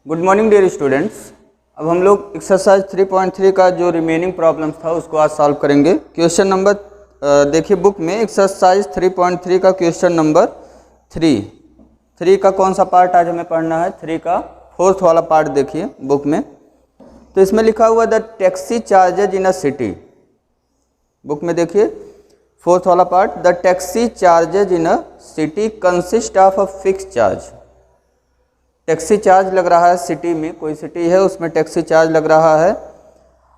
Good morning dear students. अब हम लोग एक्सरसाइज 3.3 का जो रिमेनिंग प्रॉब्लम्स था उसको आज सॉल्व करेंगे। क्वेश्चन नंबर देखिए बुक में एक्सरसाइज 3.3 का क्वेश्चन नंबर 3 का कौन सा पार्ट आज हमें पढ़ना है? 3 का फोर्थ वाला पार्ट देखिए बुक में। तो इसमें लिखा हुआ the taxi charges in a city. Book में देखिए फोर्थ वाला part, the taxi charges in a city consist of a fix charge. Taxi charge लग रहा है सिटी में, कोई सिटी है उसमें टैक्सी चार्ज लग रहा है।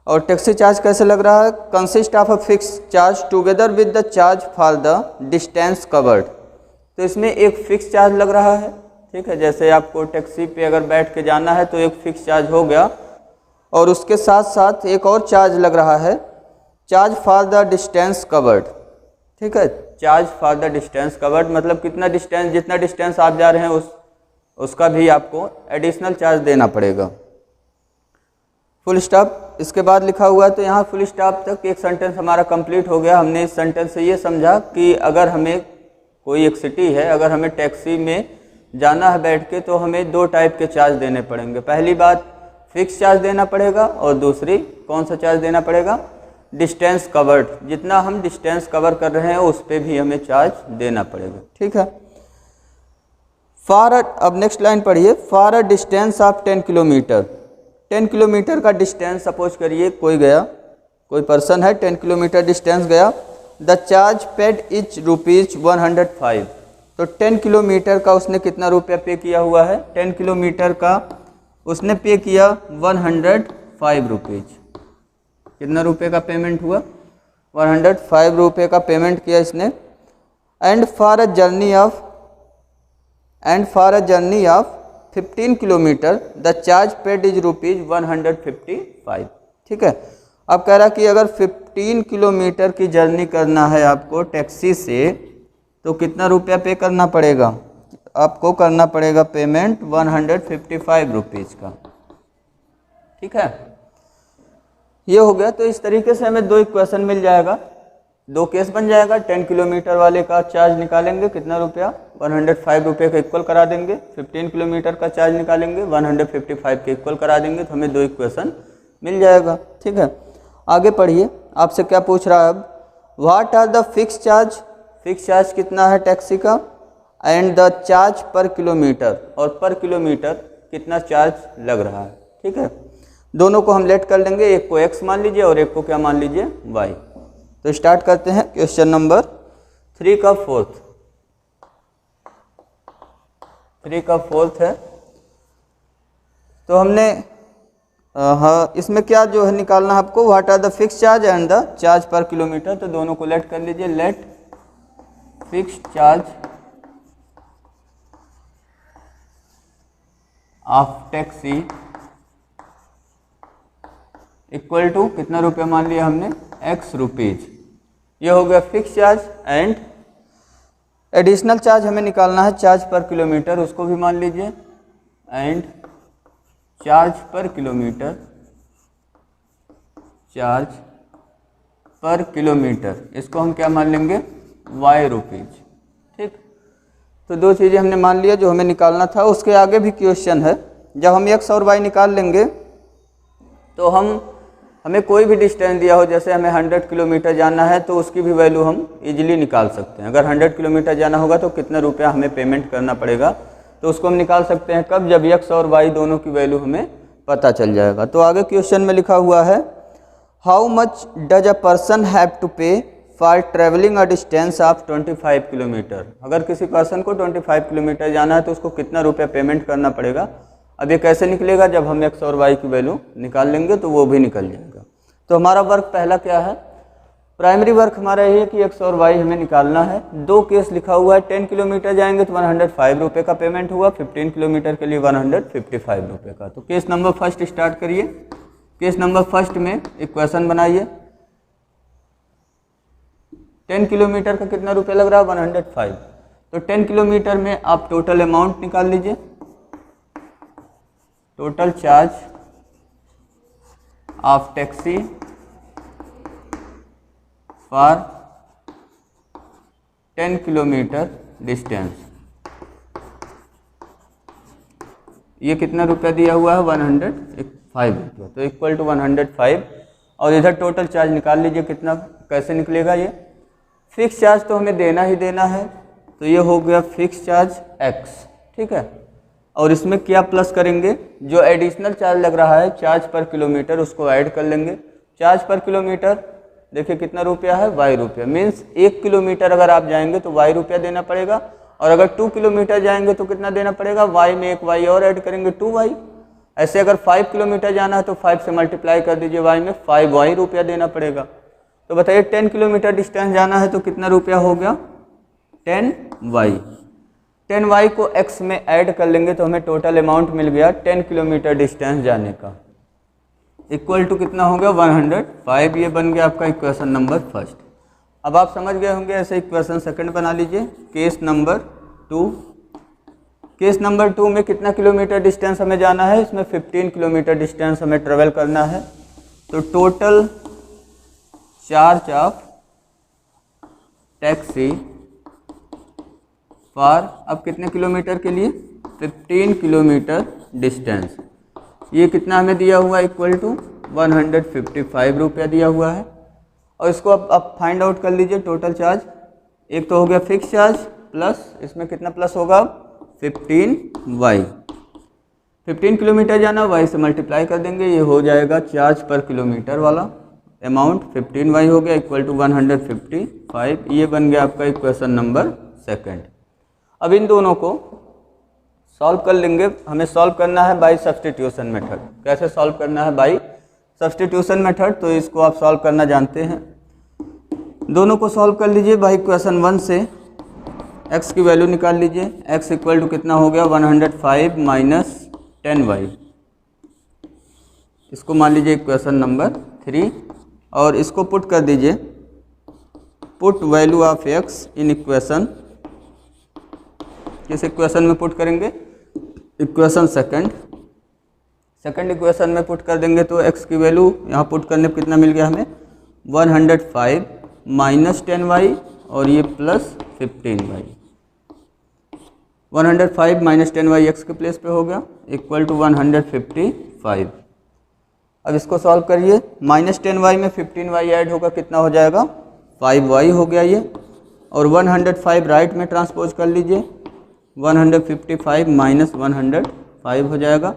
और टैक्सी चार्ज कैसे लग रहा है? Consist of a fix charge together with the charge for the distance covered. तो इसमें एक फिक्स चार्ज लग रहा है, ठीक है। जैसे आपको टैक्सी पे अगर बैठ के जाना है तो एक फिक्स चार्ज हो गया, और उसके साथ साथ एक और चार्ज लग रहा है, charge for the distance covered, ठीक है। Charge for the distance covered मतलब कितना डिस्टेंस, जितना डिस्टेंस आप जा रहे हैं उसका भी आपको एडिशनल चार्ज देना पड़ेगा। फुल स्टॉप इसके बाद लिखा हुआ है। तो यहाँ फुल स्टॉप तक एक सेंटेंस हमारा कंप्लीट हो गया। हमने इस सेंटेंस से ये समझा कि अगर हमें कोई एक सिटी है, अगर हमें टैक्सी में जाना है बैठ के, तो हमें दो टाइप के चार्ज देने पड़ेंगे। पहली बात फिक्स चार्ज देना पड़ेगा, और दूसरी कौन सा चार्ज देना पड़ेगा? Distance covered. जितना हम डिस्टेंस कवर कर रहे हैं उस पर भी हमें चार्ज देना पड़ेगा, ठीक है। अब नेक्स्ट लाइन पढ़िए। For a distance of 10 kilometre. 10 kilometre का डिस्टेंस सपोज करिए कोई गया, कोई पर्सन है 10 किलोमीटर डिस्टेंस गया। The charge paid etch rupees 105। तो 10 किलोमीटर का उसने कितना रुपया पे किया हुआ है? 10 किलोमीटर का उसने पे किया 105 रुपीज। कितना रुपये का पेमेंट हुआ? 105 रुपये का पेमेंट किया इसने। And for a journey of 15 kilometre the charge paid is rupees 155, ठीक है। अब कह रहा कि अगर 15 किलोमीटर की जर्नी करना है आपको टैक्सी से, तो कितना रुपया पे करना पड़ेगा? आपको करना पड़ेगा पेमेंट 155 रुपीज़ का, ठीक है। ये हो गया। तो इस तरीके से हमें दो इक्वेशन मिल जाएगा, दो केस बन जाएगा। 10 किलोमीटर वाले का चार्ज निकालेंगे कितना रुपया? 105 रुपये का इक्वल करा देंगे। 15 किलोमीटर का चार्ज निकालेंगे 155 के इक्वल करा देंगे, तो हमें दो इक्वेशन मिल जाएगा, ठीक है। आगे पढ़िए, आपसे क्या पूछ रहा है अब? What are the fix charge? Fix charge कितना है टैक्सी का? And the charge per kilometre, और पर किलोमीटर कितना चार्ज लग रहा है, ठीक है। दोनों को हम लेट कर लेंगे, एक को x मान लीजिए और एक को क्या मान लीजिए? y। तो स्टार्ट करते हैं क्वेश्चन नंबर 3 का फोर्थ है। तो हमने हाँ, इसमें क्या जो है निकालना है आपको? What are the fix charge and the charge per kilometre. तो दोनों को लेट कर लीजिए। Let fix charge of taxi equal to कितना रुपया मान लिया हमने? x rupees. ये हो गया fix charge. And additional charge हमें निकालना है चार्ज पर किलोमीटर, उसको भी मान लीजिए। And charge per kilometre, charge per kilometre, इसको हम क्या मान लेंगे? y रुपीज, ठीक। तो दो चीज़ें हमने मान लिया जो हमें निकालना था। उसके आगे भी क्वेश्चन है। जब हम x और y निकाल लेंगे तो हमें कोई भी डिस्टेंस दिया हो, जैसे हमें 100 किलोमीटर जाना है तो उसकी भी वैल्यू हम इजीली निकाल सकते हैं। अगर 100 किलोमीटर जाना होगा तो कितना रुपया हमें पेमेंट करना पड़ेगा, तो उसको हम निकाल सकते हैं। कब? जब x और y दोनों की वैल्यू हमें पता चल जाएगा। तो आगे क्वेश्चन में लिखा हुआ है, how much does a person have to pay for travelling a distance of 25 kilometre. अगर किसी पर्सन को 25 किलोमीटर जाना है तो उसको कितना रुपया पेमेंट करना पड़ेगा? अब ये कैसे निकलेगा? जब हम x और y की वैल्यू निकाल लेंगे तो वो भी निकल जाएगा। तो हमारा वर्क पहला क्या है? प्राइमरी वर्क हमारा ये है कि x और y हमें निकालना है। दो केस लिखा हुआ है। 10 किलोमीटर जाएंगे तो 105 रुपये का पेमेंट हुआ, 15 किलोमीटर के लिए 155 रुपये का। तो केस नंबर फर्स्ट स्टार्ट करिए। केस नंबर फर्स्ट में इक्वेशन बनाइए। 10 किलोमीटर का कितना रुपया लग रहा है? 105। तो 10 किलोमीटर में आप टोटल अमाउंट निकाल लीजिए। Total charge of taxi for 10 kilometre distance ये कितना रुपया दिया हुआ है 105 रुपया, तो इक्वल टू 105। और इधर टोटल चार्ज निकाल लीजिए कितना, कैसे निकलेगा ये। फिक्स चार्ज तो हमें देना ही देना है, तो ये हो गया फिक्स चार्ज x, ठीक है। और इसमें क्या प्लस करेंगे, जो एडिशनल चार्ज लग रहा है चार्ज पर किलोमीटर उसको ऐड कर लेंगे। चार्ज पर किलोमीटर देखिए कितना रुपया है, y रुपया। मीन्स 1 किलोमीटर अगर आप जाएंगे तो y रुपया देना पड़ेगा, और अगर 2 किलोमीटर जाएंगे तो कितना देना पड़ेगा, y में एक y और ऐड करेंगे 2y। ऐसे अगर 5 किलोमीटर जाना है तो 5 से मल्टीप्लाई कर दीजिए y में, 5y रुपया देना पड़ेगा। तो बताइए 10 किलोमीटर डिस्टेंस जाना है तो कितना रुपया हो गया, 10y। 10y को x में ऐड कर लेंगे तो हमें टोटल अमाउंट मिल गया 10 किलोमीटर डिस्टेंस जाने का, इक्वल टू कितना हो गया 105। ये बन गया आपका इक्वेशन नंबर फर्स्ट। अब आप समझ गए होंगे, ऐसे इक्वेशन सेकंड बना लीजिए। केस नंबर 2, केस नंबर 2 में कितना किलोमीटर डिस्टेंस हमें जाना है, इसमें 15 किलोमीटर डिस्टेंस हमें ट्रेवल करना है। तो total charge of taxi for, अब कितने किलोमीटर के लिए, 15 किलोमीटर डिस्टेंस, ये कितना हमें दिया हुआ है, इक्वल टू 155 रुपया दिया हुआ है। और इसको अब फाइंड आउट कर लीजिए टोटल चार्ज। एक तो हो गया फिक्स चार्ज प्लस इसमें कितना प्लस होगा 15y। 15 किलोमीटर जाना, y से मल्टीप्लाई कर देंगे, ये हो जाएगा चार्ज पर किलोमीटर वाला अमाउंट, 15y हो गया इक्वल टू 155। ये बन गया आपका इक्वेशन नंबर सेकंड। अब इन दोनों को सॉल्व कर लेंगे। हमें सॉल्व करना है बाय सब्स्टिट्यूशन मेथड। कैसे सॉल्व करना है, बाय सब्स्टिट्यूशन मेथड। तो इसको आप सॉल्व करना जानते हैं। दोनों को सॉल्व कर लीजिए बाय इक्वेशन 1 से। x की वैल्यू निकाल लीजिए, x इक्वल टू कितना हो गया 105 माइनस 10y। इसको मान लीजिए इक्वेशन नंबर 3 और इसको पुट कर दीजिए। Put value of x in equation, किस इक्वेशन में पुट करेंगे, इक्वेशन सेकंड इक्वेशन में पुट कर देंगे। तो x की वैल्यू यहाँ पुट करने पर कितना मिल गया हमें 105 माइनस 10y और ये plus 15y। 105 minus 10y x के प्लेस पे हो गया इक्वल टू 155। अब इसको सॉल्व करिए। माइनस 10y में 15y ऐड होगा, कितना हो जाएगा 5y हो गया ये। और 105 राइट में ट्रांसपोज कर लीजिए, 155 माइनस 105 हो जाएगा।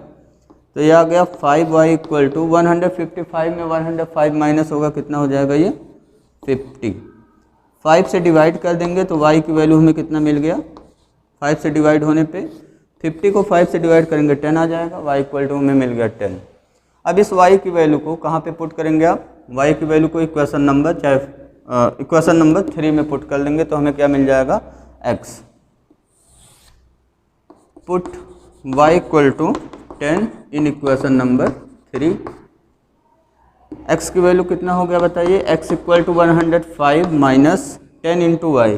तो ये आ गया 5y इक्वल टू 155 में 105 माइनस होगा, कितना हो जाएगा ये 50। 5 से डिवाइड कर देंगे तो y की वैल्यू हमें कितना मिल गया, 5 से डिवाइड होने पे 50 को 5 से डिवाइड करेंगे 10 आ जाएगा, y इक्वल टू हमें मिल गया 10। अब इस y की वैल्यू को कहाँ पे पुट करेंगे आप, y की वैल्यू को इक्वेशन नंबर इक्वेशन नंबर 3 में पुट कर लेंगे तो हमें क्या मिल जाएगा x। Put y equal to 10 in equation number 3। x की वैल्यू कितना हो गया बताइए, x equal to 105 minus 10 into y.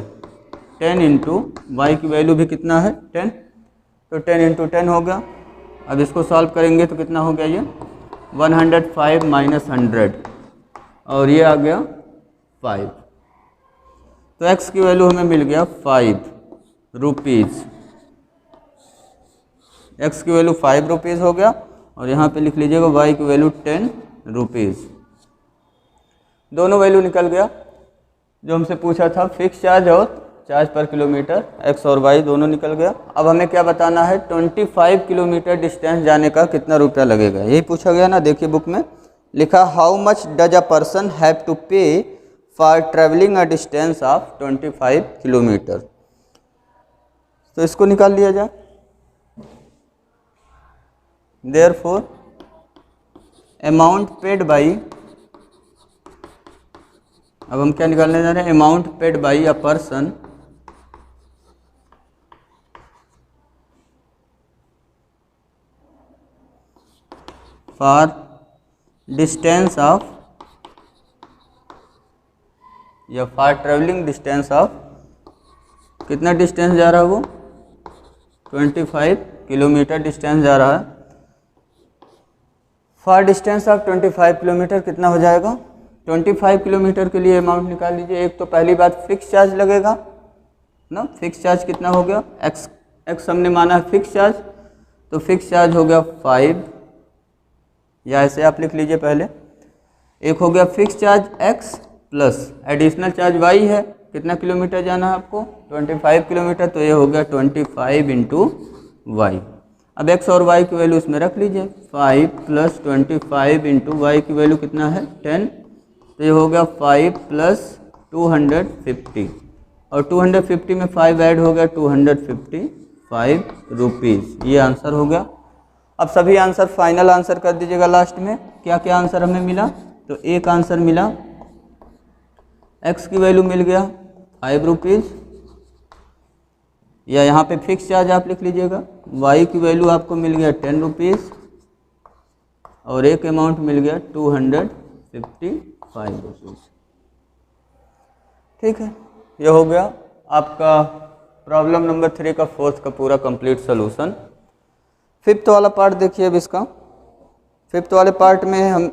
10 into y की वैल्यू भी कितना है 10, तो 10 इंटू 10 हो गया। अब इसको सॉल्व करेंगे तो कितना हो गया ये 105 माइनस 100 और ये आ गया 5। तो x की वैल्यू हमें मिल गया 5 रुपीज़। x की वैल्यू 5 रुपीज़ हो गया और यहाँ पे लिख लीजिएगा y की वैल्यू 10 रुपीज़। दोनों वैल्यू निकल गया। जो हमसे पूछा था फिक्स चार्ज और चार्ज पर किलोमीटर, x और y दोनों निकल गया। अब हमें क्या बताना है, 25 किलोमीटर डिस्टेंस जाने का कितना रुपया लगेगा, यही पूछा गया ना। देखिए बुक में लिखा how much does a person have to pay for travelling a distance of 25 kilometre. तो इसको निकाल लिया जाए। Therefore, अमाउंट पेड बाई, अब हम क्या निकालने जा रहे हैं, amount paid by a person for distance of या फॉर ट्रेवलिंग डिस्टेंस ऑफ, कितना डिस्टेंस जा रहा है वो 25 किलोमीटर डिस्टेंस जा रहा है। फॉर डिस्टेंस ऑफ 25 किलोमीटर कितना हो जाएगा, 25 किलोमीटर के लिए अमाउंट निकाल लीजिए। एक तो पहली बात फिक्स चार्ज लगेगा ना, फिक्स चार्ज कितना हो गया x हमने माना है फिक्स चार्ज, तो फिक्स चार्ज हो गया 5, या ऐसे आप लिख लीजिए पहले। एक हो गया fix charge x plus additional charge y है, कितना किलोमीटर जाना है आपको 25 किलोमीटर, तो ये हो गया 25 इंटू वाई। अब x और y की वैल्यू इसमें रख लीजिए, 5 प्लस 25 इंटू वाई की वैल्यू कितना है 10, तो ये हो गया 5 प्लस 250, और 250 में 5 ऐड हो गया 255 रुपीज़। ये आंसर हो गया। अब सभी आंसर फाइनल आंसर कर दीजिएगा लास्ट में। क्या क्या आंसर हमें मिला, तो एक आंसर मिला x की वैल्यू मिल गया 5 रुपीज़, या यहाँ पे फिक्स चार्ज आप लिख लीजिएगा, y की वैल्यू आपको मिल गया 10 रुपीज़, और एक अमाउंट मिल गया 255 रुपीज़। ठीक है, यह हो गया आपका प्रॉब्लम नंबर 3 का फोर्थ का पूरा कंप्लीट सोल्यूशन। फिफ्थ वाला पार्ट देखिए अब इसका। फिफ्थ वाले पार्ट में हम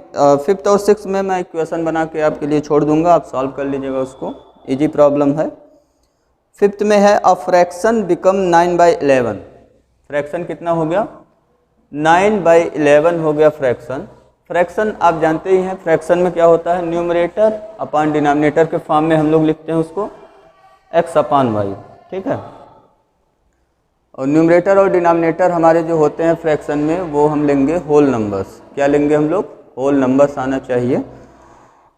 फिफ्थ और सिक्स में मैं इक्वेशन बना के आपके लिए छोड़ दूंगा, आप सॉल्व कर लीजिएगा उसको, इजी प्रॉब्लम है। फिफ्थ में है अ फ्रैक्शन बिकम 9/11। फ्रैक्शन कितना हो गया 9/11 हो गया फ्रैक्शन। फ्रैक्शन आप जानते ही हैं, फ्रैक्शन में क्या होता है, न्यूमरेटर अपॉन डिनोमिनेटर के फॉर्म में हम लोग लिखते हैं उसको x अपॉन y। ठीक है, और न्यूमरेटर और डिनोमिनेटर हमारे जो होते हैं फ्रैक्शन में वो हम लेंगे होल नंबर्स। क्या लेंगे हम लोग, होल नंबर्स आना चाहिए।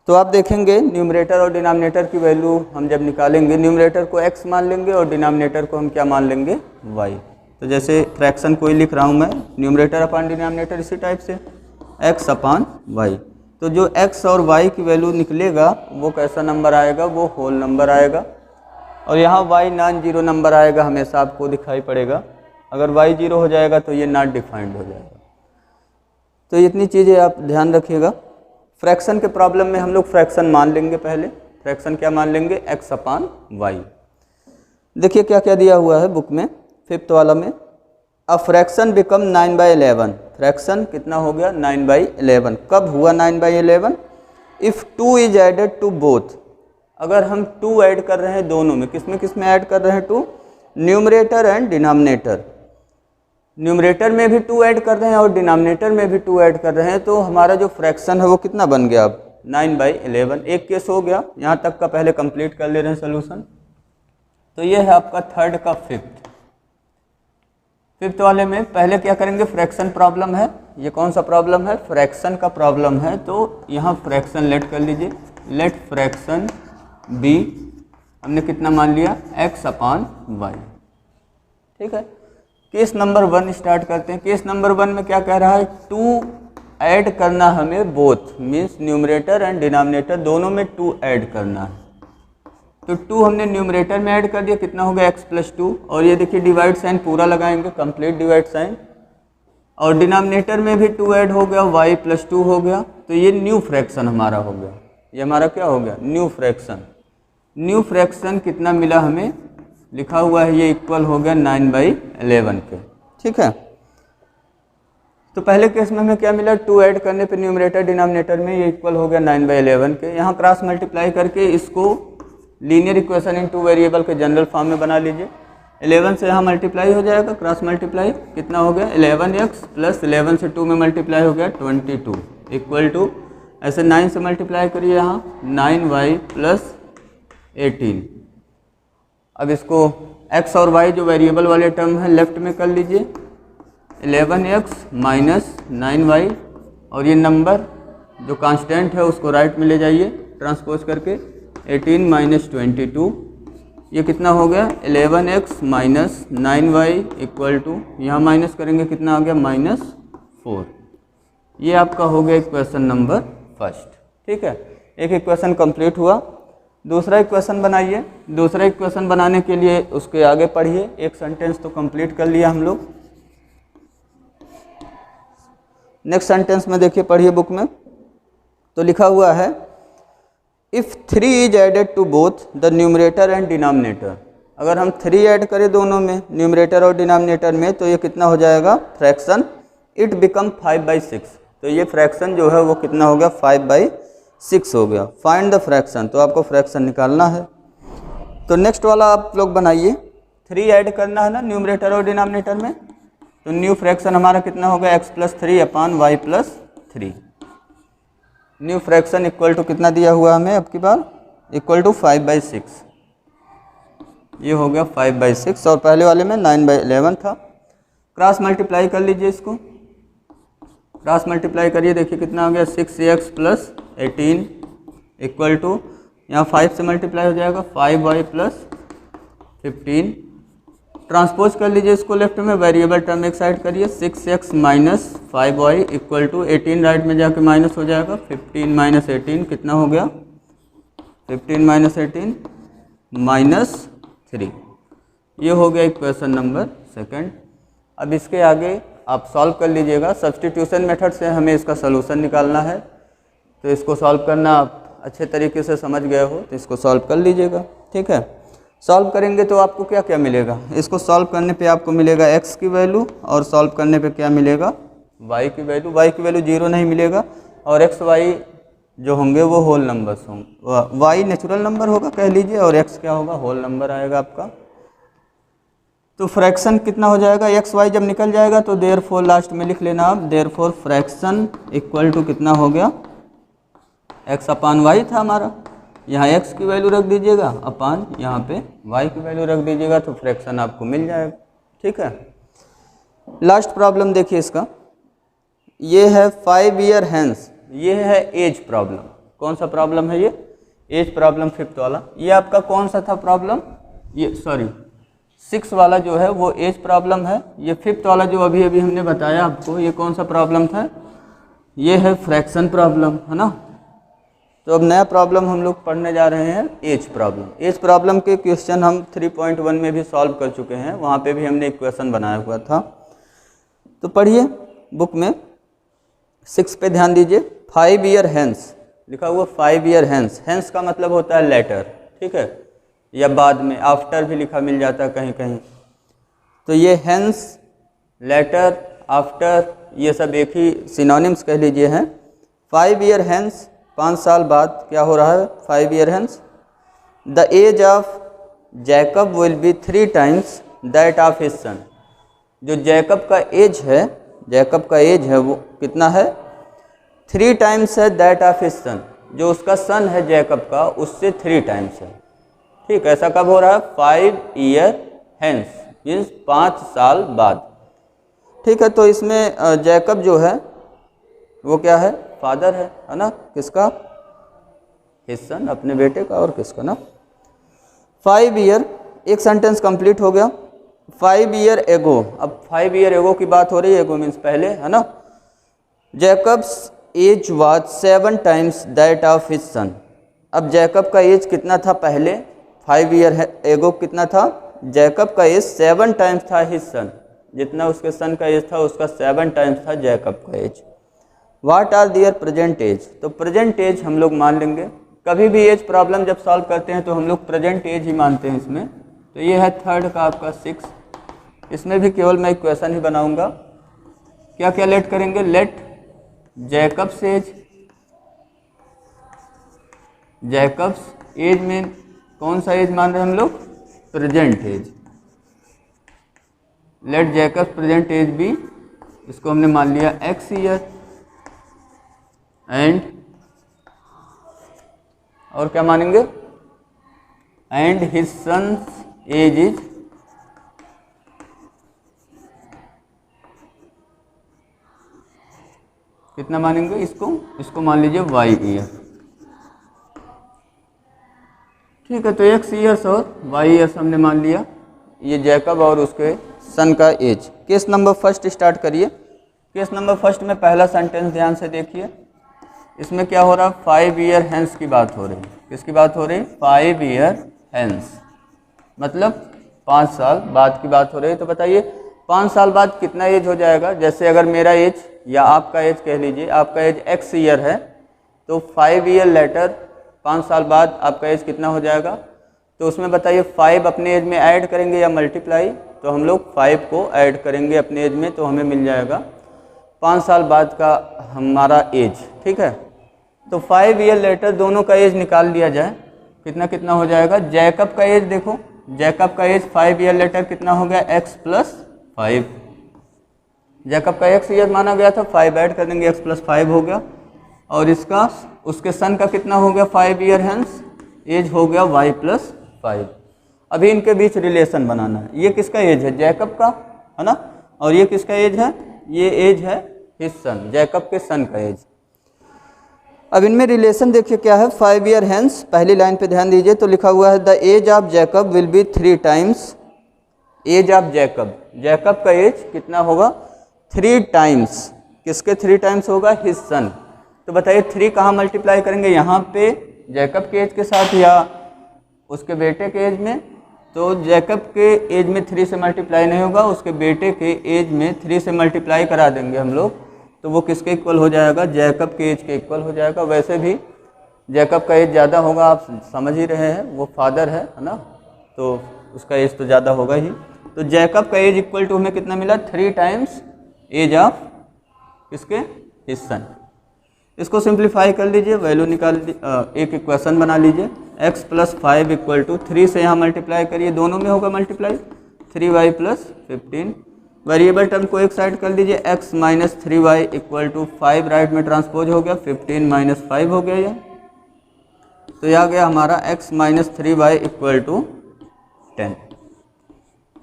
तो आप देखेंगे न्यूमरेटर और डिनोमिनेटर की वैल्यू हम जब निकालेंगे, न्यूमरेटर को x मान लेंगे और डिनोमिनेटर को हम क्या मान लेंगे y। तो जैसे फ्रैक्शन कोई लिख रहा हूँ मैं, न्यूमरेटर अपॉन डिनोमिनेटर इसी टाइप से x अपॉन y। तो जो x और y की वैल्यू निकलेगा वो कैसा नंबर आएगा, वो होल नंबर आएगा। और यहाँ y नॉन जीरो नंबर आएगा, हमेशा आपको दिखाई पड़ेगा। अगर y जीरो हो जाएगा तो ये नॉट डिफाइंड हो जाएगा। तो इतनी चीज़ें आप ध्यान रखिएगा। फ्रैक्शन के प्रॉब्लम में हम लोग फ्रैक्शन मान लेंगे पहले। फ्रैक्शन क्या मान लेंगे, x अपॉन y। देखिए क्या क्या दिया हुआ है बुक में, फिफ्थ वाला में। A fraction become 9/11। फ्रैक्शन कितना हो गया 9/11। कब हुआ 9/11, if 2 is added to both. अगर हम 2 ऐड कर रहे हैं दोनों में, किस में ऐड कर रहे हैं 2, न्यूमरेटर एंड डिनोमिनेटर। न्यूमरेटर में भी 2 ऐड कर रहे हैं और डिनोमिनेटर में भी 2 ऐड कर रहे हैं, तो हमारा जो फ्रैक्शन है वो कितना बन गया अब 9/11। एक केस हो गया, यहाँ तक का पहले कंप्लीट कर ले रहे हैं सोल्यूशन। तो ये है आपका थर्ड का फिफ्थ। फिफ्थ वाले में पहले क्या करेंगे, फ्रैक्शन प्रॉब्लम है। ये कौन सा प्रॉब्लम है, फ्रैक्शन का प्रॉब्लम है। तो यहाँ फ्रैक्शन लेट कर लीजिए, लेट फ्रैक्शन b, हमने कितना मान लिया x अपॉन y। ठीक है, केस नंबर 1 स्टार्ट करते हैं। केस नंबर 1 में क्या कह रहा है, 2 ऐड करना हमें both, means numerator and denominator दोनों में 2 ऐड करना है। तो 2 हमने न्यूमरेटर में ऐड कर दिया, कितना हो गया x + 2, और ये देखिए डिवाइड साइन पूरा लगाएंगे, कंप्लीट डिवाइड साइन। और डिनोमिनेटर में भी 2 ऐड हो गया, y + 2 हो गया। तो ये न्यू फ्रैक्शन हमारा हो गया, ये हमारा क्या हो गया न्यू फ्रैक्शन। न्यू फ्रैक्शन कितना मिला हमें, लिखा हुआ है ये इक्वल हो गया 9/11 के। ठीक है, तो पहले केस में हमें क्या मिला, 2 ऐड करने पे न्यूमरेटर डिनोमिनेटर में ये इक्वल हो गया 9/11 के। यहाँ क्रॉस मल्टीप्लाई करके इसको लीनियर इक्वेशन इन 2 वेरिएबल के जनरल फॉर्म में बना लीजिए। 11 से यहाँ मल्टीप्लाई हो जाएगा, क्रॉस मल्टीप्लाई कितना हो गया 11x प्लस 11 से 2 में मल्टीप्लाई हो गया 22 इक्वल टू, ऐसे 9 से मल्टीप्लाई करिए यहाँ 9y प्लस 18। अब इसको x और y जो वेरिएबल वाले टर्म है लेफ्ट में कर लीजिए, 11x माइनस 9y, और ये नंबर जो कांस्टेंट है उसको राइट में ले जाइए ट्रांसपोज करके, 18 माइनस 22, ये कितना हो गया 11x minus 9y equal to, यहाँ माइनस करेंगे कितना आ गया -4। ये आपका हो गया इक्वेशन नंबर फर्स्ट। ठीक है, एक इक्वेशन कंप्लीट हुआ। दूसरा इक्वेशन बनाइए। दूसरा इक्वेशन बनाने के लिए उसके आगे पढ़िए, एक सेंटेंस तो कंप्लीट कर लिया हम लोग। नेक्स्ट सेंटेंस में देखिए, पढ़िए बुक में, तो लिखा हुआ है if 3 is added to both the numerator and denominator. अगर हम 3 ऐड करें दोनों में, न्यूमरेटर और डिनोमिनेटर में, तो ये कितना हो जाएगा फ्रैक्शन, इट बिकम 5/6। तो ये फ्रैक्शन जो है वो कितना हो गया 5/6 हो गया। फाइंड द फ्रैक्शन, तो आपको फ्रैक्शन निकालना है। तो नेक्स्ट वाला आप लोग बनाइए। 3 ऐड करना है ना न्यूमरेटर और डिनोमिनेटर में, तो न्यू फ्रैक्शन हमारा कितना होगा x plus three upon y plus three. New fraction equal to कितना दिया हुआ हमें अब की बार, इक्वल टू 5/6। ये हो गया 5/6 और पहले वाले में 9/11 था। क्रॉस मल्टीप्लाई कर लीजिए इसको, क्रॉस मल्टीप्लाई करिए, देखिए कितना हो गया 6x प्लस 18 इक्वल टू, यहाँ 5 से मल्टीप्लाई हो जाएगा 5y प्लस 15। ट्रांसपोज कर लीजिए इसको लेफ्ट में, वेरिएबल टर्म एक साइड करिए, 6x minus 5y equal to 18 right में जाके माइनस हो जाएगा, 15 माइनस 18 कितना हो गया 15 माइनस 18 माइनस 3। ये हो गया इक्वेशन नंबर सेकंड। अब इसके आगे आप सॉल्व कर लीजिएगा, सब्स्टिट्यूशन मेथड से हमें इसका सलूशन निकालना है, तो इसको सॉल्व करना आप अच्छे तरीके से समझ गए हो तो इसको सॉल्व कर लीजिएगा। ठीक है, सॉल्व करेंगे तो आपको क्या क्या मिलेगा, इसको सॉल्व करने पे आपको मिलेगा x की वैल्यू और सॉल्व करने पे क्या मिलेगा y की वैल्यू। y की वैल्यू 0 नहीं मिलेगा और x y जो होंगे वो होल नंबर्स होंगे, y नेचुरल नंबर होगा कह लीजिए और x क्या होगा होल नंबर आएगा आपका। तो फ्रैक्शन कितना हो जाएगा, एक्स वाई जब निकल जाएगा तो देयरफॉर लास्ट में लिख लेना आप, देयरफॉर फ्रैक्शन इक्वल टू कितना हो गया एक्स अपान वाई था हमारा, यहाँ एक्स की वैल्यू रख दीजिएगा अपान यहाँ पे वाई की वैल्यू रख दीजिएगा तो फ्रैक्शन आपको मिल जाएगा। ठीक है, लास्ट प्रॉब्लम देखिए इसका, ये है 5 ईयर हैंस, ये है एज प्रॉब्लम। कौन सा प्रॉब्लम है ये, एज प्रॉब्लम 5th वाला। ये आपका कौन सा था प्रॉब्लम, ये सॉरी 6 वाला जो है वो एज प्रॉब्लम है, ये 5th वाला जो अभी अभी हमने बताया आपको ये कौन सा प्रॉब्लम था, ये है फ्रैक्शन प्रॉब्लम, है ना। तो अब नया प्रॉब्लम हम लोग पढ़ने जा रहे हैं एज प्रॉब्लम। एज प्रॉब्लम के क्वेश्चन हम 3.1 में भी सॉल्व कर चुके हैं, वहाँ पे भी हमने इक्वेशन बनाया हुआ था। तो पढ़िए बुक में 6 पे ध्यान दीजिए, 5 ईयर हैंस लिखा हुआ, 5 ईयर हैंस, हैंस का मतलब होता है लेटर, ठीक है, या बाद में आफ्टर भी लिखा मिल जाता है कहीं कहीं। तो ये हैंस, लेटर, आफ्टर ये सब एक ही सिनोनिम्स कह लीजिए हैं। 5 ईयर हैंस 5 साल बाद क्या हो रहा है, 5 year hence the age of Jacob will be 3 times that of his son. जो जैकब का एज है, जैकब का एज है वो कितना है 3 टाइम्स है दैट ऑफ हिज सन, जो उसका सन है जैकब का उससे 3 टाइम्स है। ठीक, ऐसा कब हो रहा है 5 ईयर हैंस मीन्स 5 साल बाद। ठीक है, तो इसमें जैकब जो है वो क्या है, फादर है ना, किसका, हिज सन, अपने बेटे का, और किसका ना। 5 ईयर, एक सेंटेंस कंप्लीट हो गया। 5 ईयर एगो, अब 5 ईयर एगो की बात हो रही है, एगो मीन्स पहले, है ना। Jacob's age was 7 times that of his son. अब जैकब का एज कितना था पहले, 5 ईयर एगो कितना था, जैकब का एज 7 टाइम्स था हिज सन, जितना उसके सन का एज था उसका 7 टाइम्स था जैकब का age. What are their present age, तो प्रेजेंट एज हम लोग मान लेंगे, कभी भी एज प्रॉब्लम जब सॉल्व करते हैं तो हम लोग प्रेजेंट एज ही मानते हैं इसमें। तो ये है 3rd का आपका 6, इसमें भी केवल मैं इक्वेशन ही बनाऊंगा। क्या क्या लेट करेंगे, let Jacob's age, Jacob's age में कौन सा एज मान रहे हैं हम लोग, present age. Let Jacob's present age भी, इसको हमने मान लिया x ईयर, एंड और क्या मानेंगे, and his son's age is कितना मानेंगे, इसको मान लीजिए y ईयर। ठीक है, तो x ईयर्स और y ईयर्स हमने मान लिया, ये जैकब और उसके सन का age. Case number first start करिए। केस नंबर फर्स्ट में पहला सेंटेंस ध्यान से देखिए, इसमें क्या हो रहा है 5 ईयर हैंस की बात हो रही है। किसकी बात हो रही है, 5 ईयर हैंस, मतलब 5 साल बाद की बात हो रही है। तो बताइए 5 साल बाद कितना एज हो जाएगा, जैसे अगर मेरा एज या आपका एज कह लीजिए, आपका एज x ईयर है तो 5 ईयर लेटर 5 साल बाद आपका एज कितना हो जाएगा। तो उसमें बताइए 5 अपने एज में ऐड करेंगे या मल्टीप्लाई, तो हम लोग 5 को ऐड करेंगे अपने एज में तो हमें मिल जाएगा 5 साल बाद का हमारा एज। ठीक है, तो 5 ईयर लेटर दोनों का एज निकाल लिया जाए, कितना कितना हो जाएगा। जैकब का एज देखो, जैकब का एज 5 ईयर लेटर कितना हो गया x + 5, जैकब का एक्स ईयर माना गया था, 5 ऐड कर देंगे, एक्स प्लस 5 हो गया, और इसका उसके सन का कितना हो गया 5 ईयर, हेंस एज हो गया y प्लस 5। अभी इनके बीच रिलेशन बनाना है। ये किसका एज है, जैकब का, है ना, और ये किसका एज है, ये एज है हिज सन, जैकब के सन का एज। अब इनमें रिलेशन देखिए क्या है, 5 ईयर हेंस, पहली लाइन पे ध्यान दीजिए तो लिखा हुआ है the age of Jacob will be 3 times, age of Jacob, Jacob का एज कितना होगा 3 टाइम्स, किसके 3 टाइम्स होगा, हिज सन। तो बताइए 3 कहाँ मल्टीप्लाई करेंगे, यहाँ पे जैकब के एज के साथ या उसके बेटे के एज में। तो जैकब के एज में 3 से मल्टीप्लाई नहीं होगा, उसके बेटे के एज में 3 से मल्टीप्लाई करा देंगे हम लोग, तो वो किसके इक्वल हो जाएगा, जैकब के एज के इक्वल हो जाएगा। वैसे भी जैकब का एज ज़्यादा होगा, आप समझ ही रहे हैं, वो फादर है ना, तो उसका एज तो ज़्यादा होगा ही। तो जैकब का एज इक्वल टू हमें कितना मिला, 3 टाइम्स एज ऑफ किसके, हिज सन। इसको सिंप्लीफाई कर लीजिए, वैल्यू निकाल एक इक्वेशन बना लीजिए, x प्लस 5 इक्वल टू 3 से यहाँ मल्टीप्लाई करिए, दोनों में होगा multiply, 3y plus 15। Variable term को एक साइड कर लीजिए, x minus 3y equal to 5 right में ट्रांसपोज हो गया, 15 माइनस 5 हो गया ये, तो यह आ गया हमारा x minus 3y equal to 10।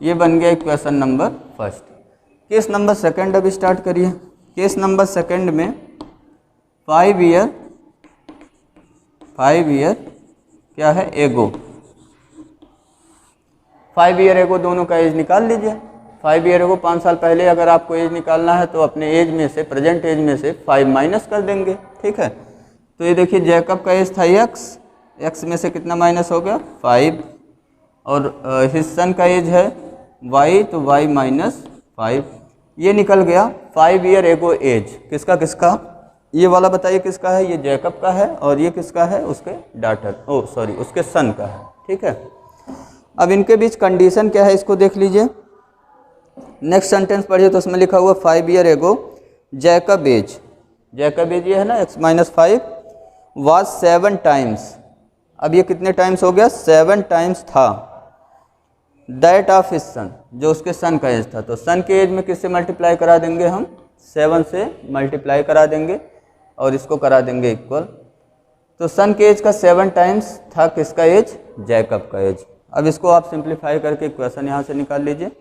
ये बन गया equation number first. Case number second अब स्टार्ट करिए। केस नंबर सेकंड में 5 ईयर क्या है, एगो, 5 ईयर एगो दोनों का एज निकाल लीजिए। 5 ईयर एगो 5 साल पहले अगर आपको एज निकालना है तो अपने एज में से, प्रेजेंट एज में से 5 माइनस कर देंगे, ठीक है। तो ये देखिए जैकब का एज था x में से कितना माइनस हो गया 5, और हिज सन का एज है y, तो y माइनस 5, ये निकल गया 5 ईयर एगो एज, किसका किसका, ये वाला बताइए किसका है, ये जैकब का है, और ये किसका है, उसके डॉटर, उसके सन का है, ठीक है। अब इनके बीच कंडीशन क्या है इसको देख लीजिए। नेक्स्ट सेंटेंस पढ़िए तो उसमें लिखा हुआ 5 year ago Jacob as, Jacob as ये है ना x माइनस 5 वाज 7 टाइम्स, अब ये कितने टाइम्स हो गया 7 टाइम्स था, दैट ऑफ हिज सन, जो उसके सन का एज था। तो सन के एज में किससे मल्टीप्लाई करा देंगे हम, 7 से मल्टीप्लाई करा देंगे और इसको करा देंगे इक्वल। तो सन के एज का 7 टाइम्स था किसका एज, जैकब का एज। अब इसको आप सिंप्लीफाई करके इक्वेशन यहाँ से निकाल लीजिए,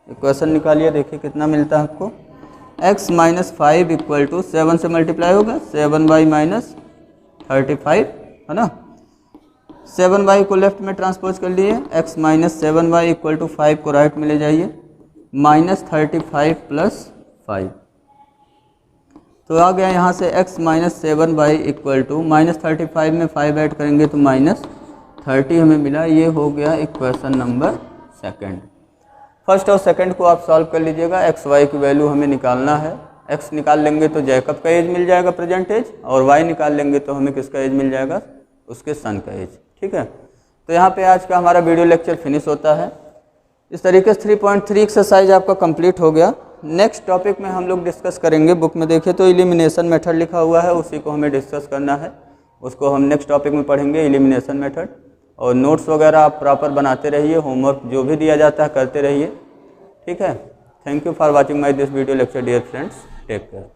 इक्वेशन निकालिए, देखिए कितना मिलता है आपको, x माइनस 5 इक्वल टू 7 से मल्टीप्लाई होगा 7y माइनस 35, है ना, 7y को लेफ्ट में ट्रांसपोज कर लिए, x minus 7y equal to 5 को राइट में ले जाइए, माइनस 35 प्लस 5, तो आ गया यहाँ से x minus 7y equal to minus 35 में 5 ऐड करेंगे तो माइनस 30 हमें मिला। ये हो गया इक्वेशन नंबर सेकंड। फर्स्ट और सेकंड को आप सॉल्व कर लीजिएगा, x y की वैल्यू हमें निकालना है, x निकाल लेंगे तो जैकब का एज मिल जाएगा प्रेजेंट एज, और y निकाल लेंगे तो हमें किसका एज मिल जाएगा, उसके सन का एज, ठीक है। तो यहाँ पे आज का हमारा वीडियो लेक्चर फिनिश होता है। इस तरीके से 3.3 एक्सरसाइज आपका कंप्लीट हो गया। नेक्स्ट टॉपिक में हम लोग डिस्कस करेंगे, बुक में देखें तो एलिमिनेशन मेथड लिखा हुआ है, उसी को हमें डिस्कस करना है, उसको हम नेक्स्ट टॉपिक में पढ़ेंगे, एलिमिनेशन मेथड। और नोट्स वगैरह आप प्रॉपर बनाते रहिए, होमवर्क जो भी दिया जाता है करते रहिए, ठीक है। Thank you for watching my this video lecture dear friends, take care.